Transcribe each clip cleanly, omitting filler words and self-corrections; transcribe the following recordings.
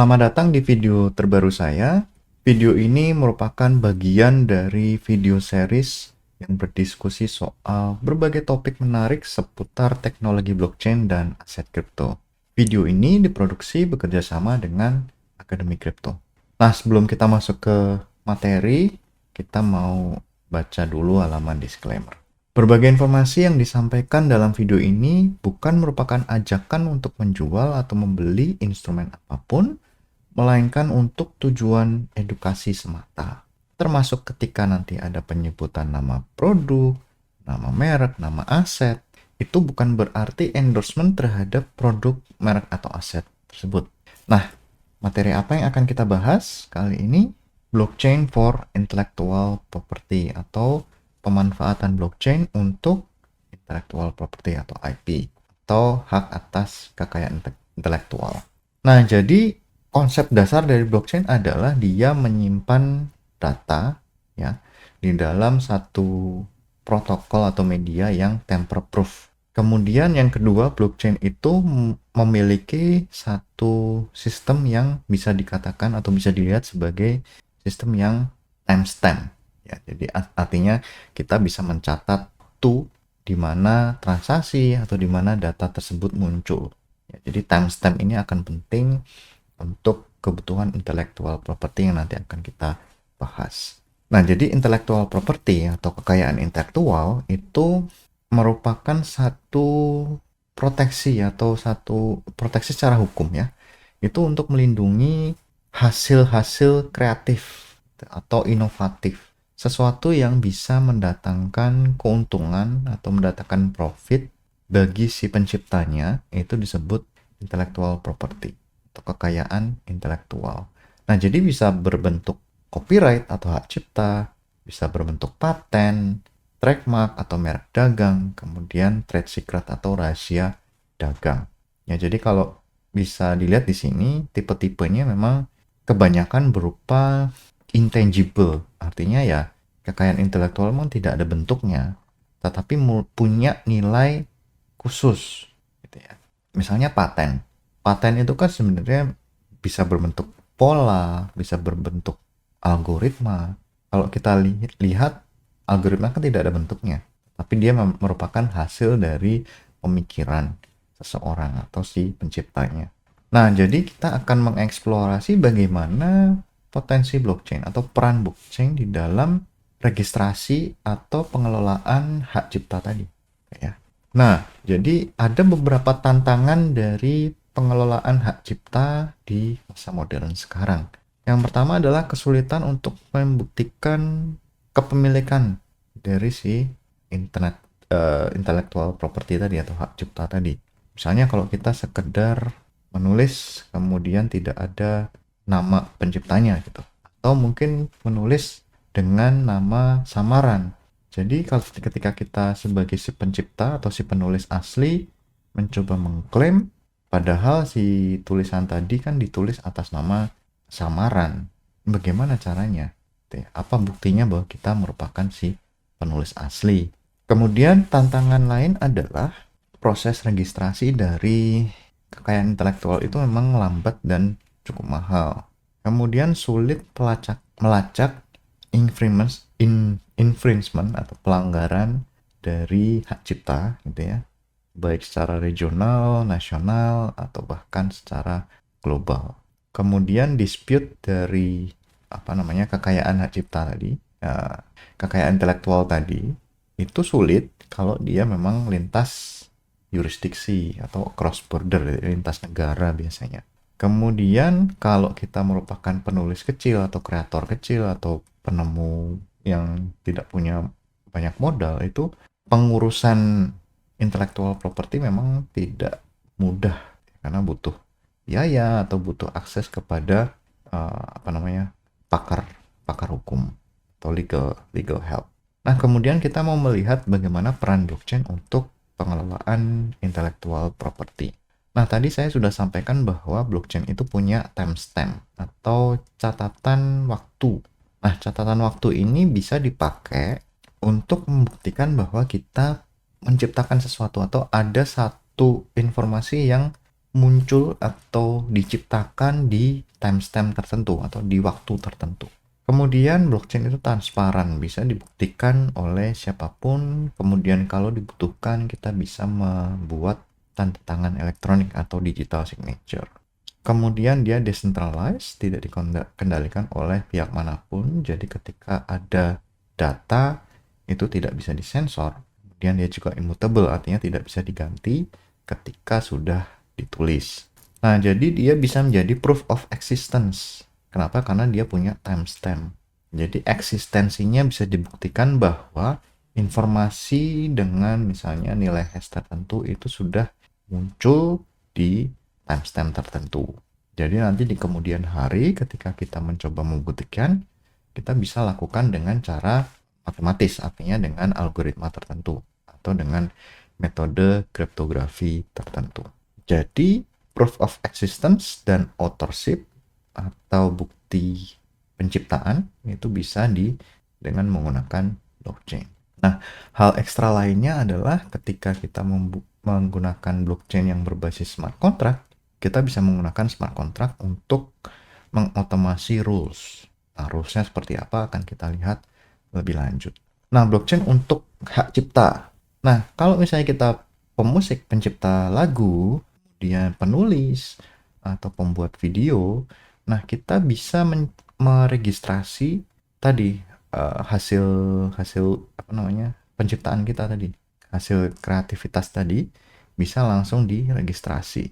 Selamat datang di video terbaru saya. Video ini merupakan bagian dari video series yang berdiskusi soal berbagai topik menarik seputar teknologi blockchain dan aset kripto. Video ini diproduksi bekerja sama dengan Akademi Kripto. Nah, sebelum kita masuk ke materi, kita mau baca dulu halaman disclaimer. Berbagai informasi yang disampaikan dalam video ini bukan merupakan ajakan untuk menjual atau membeli instrumen apapun, melainkan untuk tujuan edukasi semata. Termasuk ketika nanti ada penyebutan nama produk, nama merek, nama aset, itu bukan berarti endorsement terhadap produk, merek, atau aset tersebut. Nah, materi apa yang akan kita bahas kali ini? Blockchain for Intellectual Property atau pemanfaatan blockchain untuk intellectual property atau IP atau hak atas kekayaan intelektual. Nah, jadi konsep dasar dari blockchain adalah dia menyimpan data ya di dalam satu protokol atau media yang tamper proof. Kemudian yang kedua, blockchain itu memiliki satu sistem yang bisa dikatakan atau bisa dilihat sebagai sistem yang timestamp. Ya, jadi artinya kita bisa mencatat waktu di mana transaksi atau di mana data tersebut muncul. Ya, jadi timestamp ini akan penting untuk kebutuhan intellectual property yang nanti akan kita bahas. Nah, jadi intellectual property atau kekayaan intelektual itu merupakan satu proteksi atau satu proteksi secara hukum ya. Itu untuk melindungi hasil-hasil kreatif atau inovatif. Sesuatu yang bisa mendatangkan keuntungan atau mendatangkan profit bagi si penciptanya, itu disebut intellectual property atau kekayaan intelektual. Nah, jadi bisa berbentuk copyright atau hak cipta, bisa berbentuk paten, trademark atau merek dagang, kemudian trade secret atau rahasia dagang. Ya, jadi kalau bisa dilihat di sini, tipe-tipenya memang kebanyakan berupa intangible, artinya ya kekayaan intelektual memang tidak ada bentuknya, tetapi punya nilai khusus, gitu ya. Misalnya paten. Paten itu kan sebenarnya bisa berbentuk pola, bisa berbentuk algoritma. Kalau kita lihat, algoritma kan tidak ada bentuknya, tapi dia merupakan hasil dari pemikiran seseorang atau si penciptanya. Nah, jadi kita akan mengeksplorasi bagaimana potensi blockchain atau peran blockchain di dalam registrasi atau pengelolaan hak cipta tadi. Ya. Nah, jadi ada beberapa tantangan dari pengelolaan hak cipta di masa modern sekarang. Yang pertama adalah kesulitan untuk membuktikan kepemilikan dari si intellectual property tadi atau hak cipta tadi. Misalnya kalau kita sekedar menulis kemudian tidak ada nama penciptanya gitu, atau mungkin menulis dengan nama samaran. Jadi kalau ketika kita sebagai si pencipta atau si penulis asli mencoba mengklaim, padahal si tulisan tadi kan ditulis atas nama samaran. Bagaimana caranya? Apa buktinya bahwa kita merupakan si penulis asli? Kemudian tantangan lain adalah proses registrasi dari kekayaan intelektual itu memang lambat dan cukup mahal. Kemudian sulit melacak infringement atau pelanggaran dari hak cipta gitu ya, baik secara regional, nasional, atau bahkan secara global. Kemudian dispute dari kekayaan hak cipta tadi, kekayaan intelektual tadi itu sulit kalau dia memang lintas yurisdiksi atau cross border, lintas negara biasanya. Kemudian kalau kita merupakan penulis kecil atau kreator kecil atau penemu yang tidak punya banyak modal, itu pengurusan intellectual property memang tidak mudah karena butuh biaya atau butuh akses kepada pakar hukum atau legal help. Nah, kemudian kita mau melihat bagaimana peran blockchain untuk pengelolaan intellectual property. Nah, tadi saya sudah sampaikan bahwa blockchain itu punya timestamp atau catatan waktu. Nah, catatan waktu ini bisa dipakai untuk membuktikan bahwa kita menciptakan sesuatu atau ada satu informasi yang muncul atau diciptakan di timestamp tertentu atau di waktu tertentu. Kemudian blockchain itu transparan, bisa dibuktikan oleh siapapun. Kemudian kalau dibutuhkan kita bisa membuat tanda tangan elektronik atau digital signature. Kemudian dia decentralized, tidak dikendalikan oleh pihak manapun. Jadi ketika ada data itu tidak bisa disensor. Kemudian dia juga immutable, artinya tidak bisa diganti ketika sudah ditulis. Nah, jadi dia bisa menjadi proof of existence. Kenapa? Karena dia punya timestamp. Jadi eksistensinya bisa dibuktikan bahwa informasi dengan misalnya nilai hash tertentu itu sudah muncul di timestamp tertentu. Jadi nanti di kemudian hari ketika kita mencoba membuktikan, kita bisa lakukan dengan cara matematis, artinya dengan algoritma tertentu atau dengan metode kriptografi tertentu. Jadi proof of existence dan authorship atau bukti penciptaan itu bisa dengan menggunakan blockchain. Nah, hal ekstra lainnya adalah ketika kita menggunakan blockchain yang berbasis smart contract, kita bisa menggunakan smart contract untuk mengotomasi rules. Nah, rulesnya seperti apa akan kita lihat lebih lanjut. Nah, blockchain untuk hak cipta. Nah, kalau misalnya kita pemusik, pencipta lagu, kemudian penulis, atau pembuat video, nah kita bisa meregistrasi tadi hasil apa namanya penciptaan kita tadi, hasil kreativitas tadi bisa langsung diregistrasi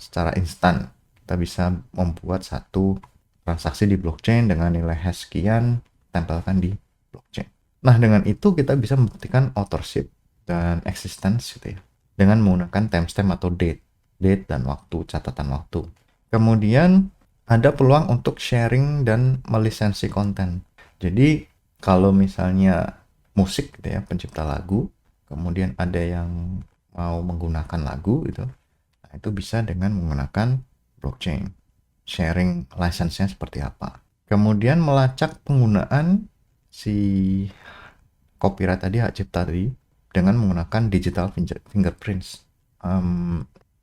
secara instan. Kita bisa membuat satu transaksi di blockchain dengan nilai hash sekian, tempelkan di blockchain. Nah, dengan itu kita bisa membuktikan authorship dan existence gitu ya, dengan menggunakan timestamp atau date dan waktu, catatan waktu. Kemudian ada peluang untuk sharing dan melisensi konten. Jadi kalau misalnya musik gitu ya, pencipta lagu, kemudian ada yang mau menggunakan lagu gitu, nah itu bisa dengan menggunakan blockchain. Sharing license-nya seperti apa. Kemudian melacak penggunaan si copyright tadi, hak cipta tadi, dengan menggunakan digital fingerprints.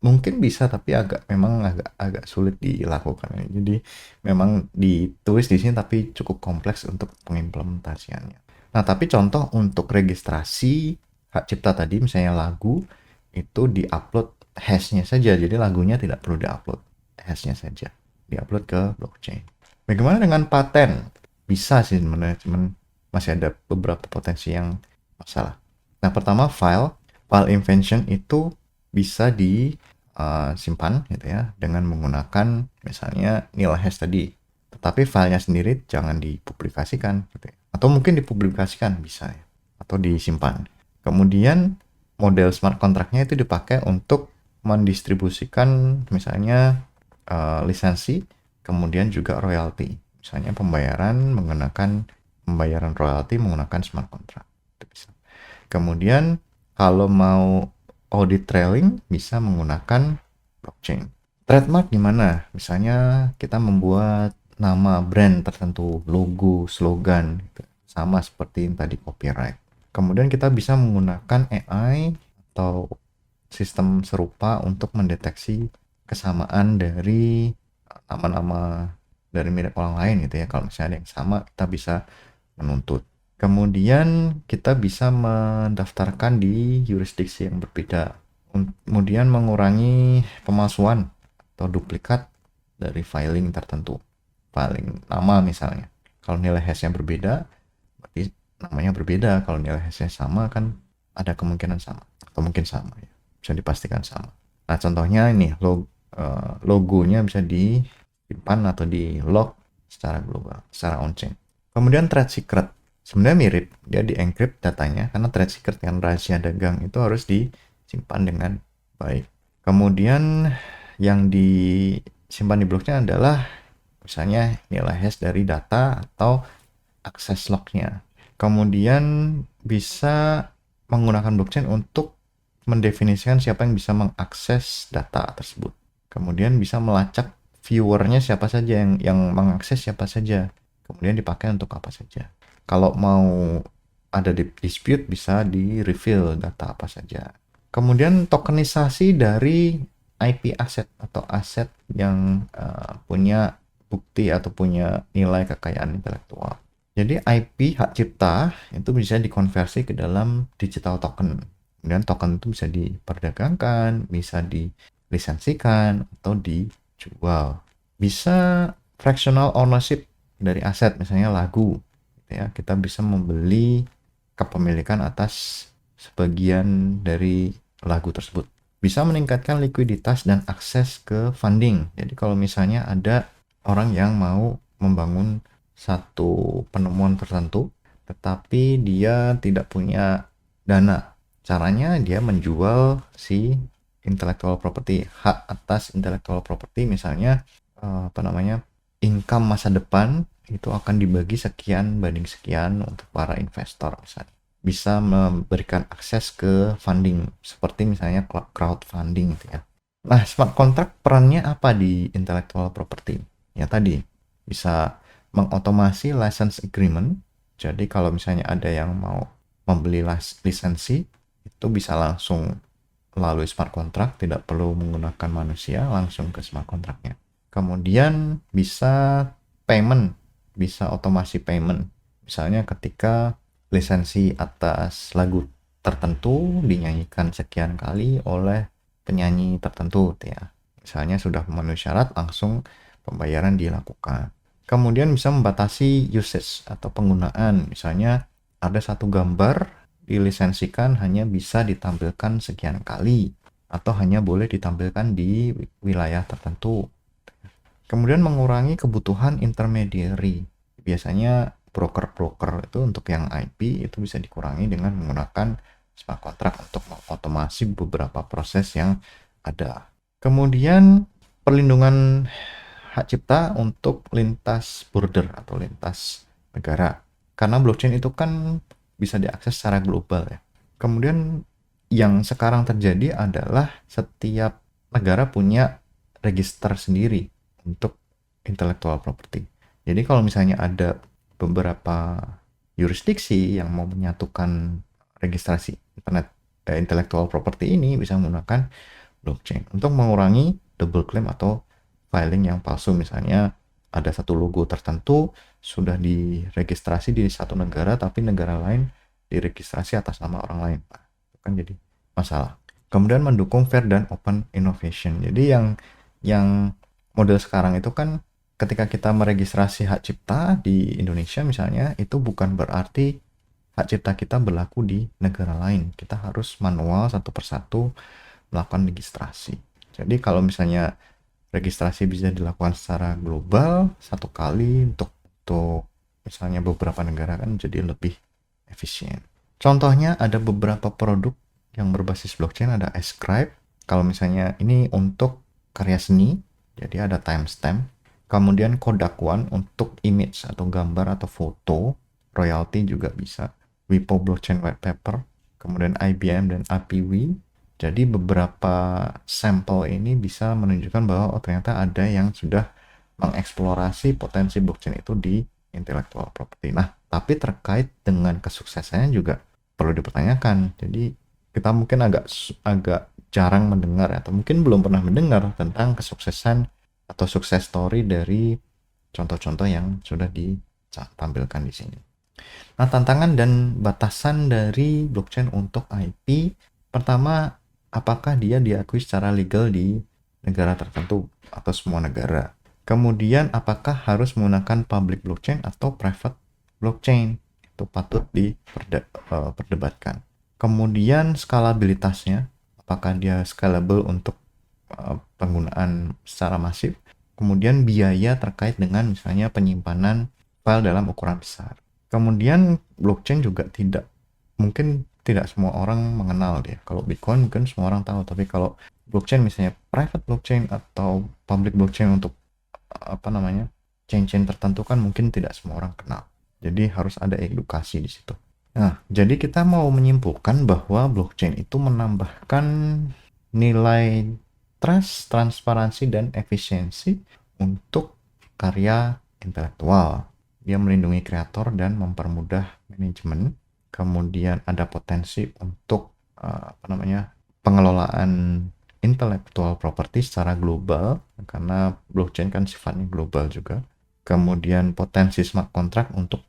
Mungkin bisa, tapi memang agak sulit dilakukan. Jadi memang ditulis di sini tapi cukup kompleks untuk pengimplementasiannya. Nah, tapi contoh untuk registrasi hak cipta tadi, misalnya lagu, itu diupload hash-nya saja. Jadi lagunya tidak perlu diupload, hash-nya saja diupload ke blockchain. Bagaimana dengan paten? Bisa sih sebenarnya, cuman masih ada beberapa potensi yang masalah. Nah, pertama file invention itu bisa disimpan gitu ya dengan menggunakan misalnya nilai hash tadi. Tetapi filenya sendiri jangan dipublikasikan gitu ya. Atau mungkin dipublikasikan bisa ya, atau disimpan. Kemudian model smart contract-nya itu dipakai untuk mendistribusikan misalnya lisensi, kemudian juga royalti. Misalnya pembayaran royalti menggunakan smart contract. Itu bisa. Kemudian kalau mau audit trailing bisa menggunakan blockchain. Trademark gimana? Misalnya kita membuat nama brand tertentu, logo, slogan, gitu. Sama seperti yang tadi copyright. Kemudian kita bisa menggunakan AI atau sistem serupa untuk mendeteksi kesamaan dari nama-nama dari mirip orang lain gitu ya. Kalau misalnya ada yang sama, kita bisa menuntut. Kemudian kita bisa mendaftarkan di jurisdiksi yang berbeda. Kemudian mengurangi pemalsuan atau duplikat dari filing tertentu. Filing nama misalnya. Kalau nilai hash-nya berbeda, berarti namanya berbeda. Kalau nilai hash-nya sama kan ada kemungkinan sama. Atau mungkin sama ya. Bisa dipastikan sama. Nah, contohnya ini logonya bisa disimpan atau di lock secara global, secara on-chain. Kemudian trade secret. Sebenarnya mirip, dia di-encrypt datanya, karena trade secret yang rahasia dagang itu harus disimpan dengan baik. Kemudian yang disimpan di blockchain adalah misalnya nilai hash dari data atau akses lognya. Kemudian bisa menggunakan blockchain untuk mendefinisikan siapa yang bisa mengakses data tersebut. Kemudian bisa melacak viewernya siapa saja, yang mengakses siapa saja. Kemudian dipakai untuk apa saja. Kalau mau ada dispute bisa di-reveal data apa saja. Kemudian tokenisasi dari IP aset atau aset yang punya bukti atau punya nilai kekayaan intelektual. Jadi IP hak cipta itu bisa dikonversi ke dalam digital token. Kemudian token itu bisa diperdagangkan, bisa dilisensikan, atau dijual. Bisa fractional ownership dari aset, misalnya lagu. Ya, kita bisa membeli kepemilikan atas sebagian dari lagu tersebut. Bisa meningkatkan likuiditas dan akses ke funding. Jadi kalau misalnya ada orang yang mau membangun satu penemuan tertentu, tetapi dia tidak punya dana. Caranya dia menjual si intellectual property, hak atas intellectual property, misalnya income masa depan itu akan dibagi sekian banding sekian untuk para investor misalnya. Bisa memberikan akses ke funding seperti misalnya crowdfunding gitu ya. Nah, smart contract perannya apa di intellectual property? Ya tadi bisa mengotomasi license agreement. Jadi kalau misalnya ada yang mau membeli lisensi, itu bisa langsung melalui smart contract, tidak perlu menggunakan manusia, langsung ke smart contractnya. Kemudian bisa payment, bisa otomasi payment. Misalnya ketika lisensi atas lagu tertentu dinyanyikan sekian kali oleh penyanyi tertentu ya. Misalnya sudah memenuhi syarat, langsung pembayaran dilakukan. Kemudian bisa membatasi usage atau penggunaan. Misalnya ada satu gambar dilisensikan hanya bisa ditampilkan sekian kali atau hanya boleh ditampilkan di wilayah tertentu. Kemudian mengurangi kebutuhan intermediary. Biasanya broker-broker itu untuk yang IP itu bisa dikurangi dengan menggunakan smart contract untuk mengotomasi beberapa proses yang ada. Kemudian perlindungan hak cipta untuk lintas border atau lintas negara. Karena blockchain itu kan bisa diakses secara global ya. Kemudian yang sekarang terjadi adalah setiap negara punya register sendiri untuk intellectual property. Jadi kalau misalnya ada beberapa yurisdiksi yang mau menyatukan registrasi intellectual property ini, bisa menggunakan blockchain untuk mengurangi double claim atau filing yang palsu. Misalnya ada satu logo tertentu sudah diregistrasi di satu negara tapi negara lain diregistrasi atas nama orang lain. Itu kan jadi masalah. Kemudian mendukung fair dan open innovation. Jadi yang model sekarang itu kan ketika kita meregistrasi hak cipta di Indonesia misalnya, itu bukan berarti hak cipta kita berlaku di negara lain. Kita harus manual satu persatu melakukan registrasi. Jadi kalau misalnya registrasi bisa dilakukan secara global satu kali untuk misalnya beberapa negara, kan jadi lebih efisien. Contohnya ada beberapa produk yang berbasis blockchain, ada Ascribe. Kalau misalnya ini untuk karya seni, jadi ada timestamp. Kemudian Kodak One untuk image atau gambar atau foto, royalty juga bisa. WIPO Blockchain White Paper, kemudian IBM dan APW. Jadi beberapa sampel ini bisa menunjukkan bahwa ternyata ada yang sudah mengeksplorasi potensi blockchain itu di intellectual property. Nah, tapi terkait dengan kesuksesannya juga perlu dipertanyakan. Jadi kita mungkin agak jarang mendengar atau mungkin belum pernah mendengar tentang kesuksesan atau sukses story dari contoh-contoh yang sudah ditampilkan di sini. Nah, tantangan dan batasan dari blockchain untuk IP, pertama, apakah dia diakui secara legal di negara tertentu atau semua negara? Kemudian, apakah harus menggunakan public blockchain atau private blockchain? Itu patut diperdebatkan. Kemudian, skalabilitasnya, apakah dia scalable untuk penggunaan secara masif? Kemudian, biaya terkait dengan misalnya penyimpanan file dalam ukuran besar. Kemudian blockchain juga mungkin tidak semua orang mengenal dia. Kalau Bitcoin mungkin semua orang tahu, tapi kalau blockchain misalnya private blockchain atau public blockchain untuk chain-chain tertentu kan mungkin tidak semua orang kenal. Jadi harus ada edukasi di situ. Nah, jadi kita mau menyimpulkan bahwa blockchain itu menambahkan nilai trust, transparansi, dan efisiensi untuk karya intelektual. Dia melindungi kreator dan mempermudah manajemen. Kemudian ada potensi untuk pengelolaan intellectual property secara global, karena blockchain kan sifatnya global juga. Kemudian potensi smart contract untuk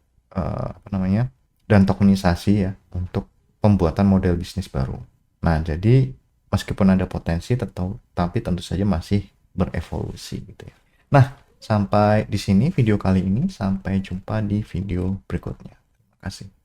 dan tokenisasi ya untuk pembuatan model bisnis baru. Nah, jadi meskipun ada potensi tapi tentu saja masih berevolusi gitu ya. Nah, sampai di sini video kali ini, sampai jumpa di video berikutnya. Terima kasih.